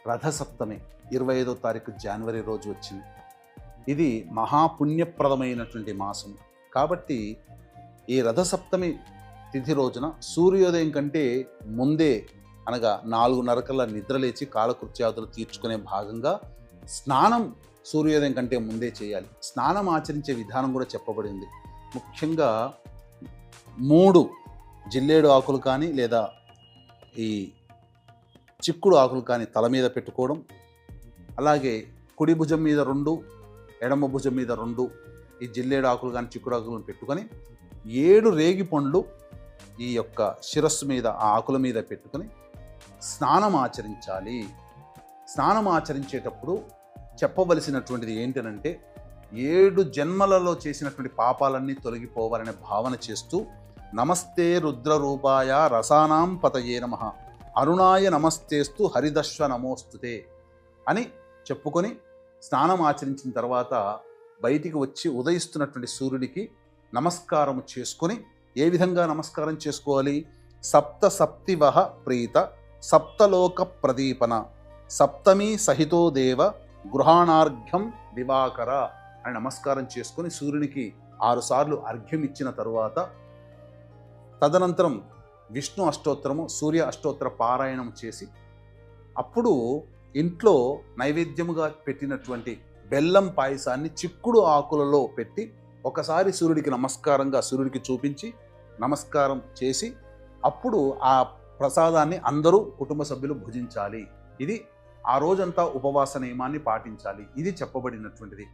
రథసప్తమి 25వ తారీఖు జనవరి రోజు వచ్చింది. ఇది మహాపుణ్యప్రదమైనటువంటి మాసం. కాబట్టి ఈ రథసప్తమి తిథి రోజున సూర్యోదయం కంటే ముందే అనగా 4:30 కల్లా నిద్రలేచి కాలకృత్యాదులు తీర్చుకునే భాగంగా స్నానం సూర్యోదయం కంటే ముందే చేయాలి. స్నానం ఆచరించే విధానం కూడా చెప్పబడింది. ముఖ్యంగా 3 జిల్లేడు ఆకులు కానీ లేదా ఈ చిక్కుడు ఆకులు కానీ తల మీద పెట్టుకోవడం, అలాగే కుడి భుజం మీద 2, ఎడమ భుజం మీద 2 ఈ జిల్లేడు ఆకులు కానీ చిక్కుడు ఆకులను పెట్టుకొని 7 రేగి పండ్లు ఈ యొక్క శిరస్సు మీద ఆ ఆకుల మీద పెట్టుకొని స్నానం ఆచరించాలి. స్నానం ఆచరించేటప్పుడు చెప్పవలసినటువంటిది ఏంటనంటే 7 జన్మలలో చేసినటువంటి పాపాలన్నీ తొలగిపోవాలనే భావన చేస్తూ నమస్తే రుద్రరూపాయ రసానాం పతయే నమః అరుణాయ నమస్తేస్తు హరిదశ్వ నమోస్తుతే అని చెప్పుకొని స్నానం ఆచరించిన తర్వాత బయటికి వచ్చి ఉదయిస్తున్నటువంటి సూర్యుడికి నమస్కారం చేసుకొని ఏ విధంగా నమస్కారం చేసుకోవాలి? సప్త సప్తివహ ప్రీత సప్తలోక ప్రదీపన సప్తమి సహితో దేవ గృహాణార్ఘ్యం దివాకర అని నమస్కారం చేసుకొని సూర్యునికి 6 సార్లు అర్ఘ్యం ఇచ్చిన తరువాత తదనంతరం విష్ణు అష్టోత్తరము సూర్య అష్టోత్తర పారాయణం చేసి అప్పుడు ఇంట్లో నైవేద్యముగా పెట్టినటువంటి బెల్లం పాయసాన్ని చిక్కుడు ఆకులలో పెట్టి ఒకసారి సూర్యుడికి నమస్కారంగా సూర్యుడికి చూపించి నమస్కారం చేసి అప్పుడు ఆ ప్రసాదాన్ని అందరూ కుటుంబ సభ్యులు భుజించాలి. ఇది ఆ రోజంతా ఉపవాస నియమాన్ని పాటించాలి. ఇది చెప్పబడినటువంటిది.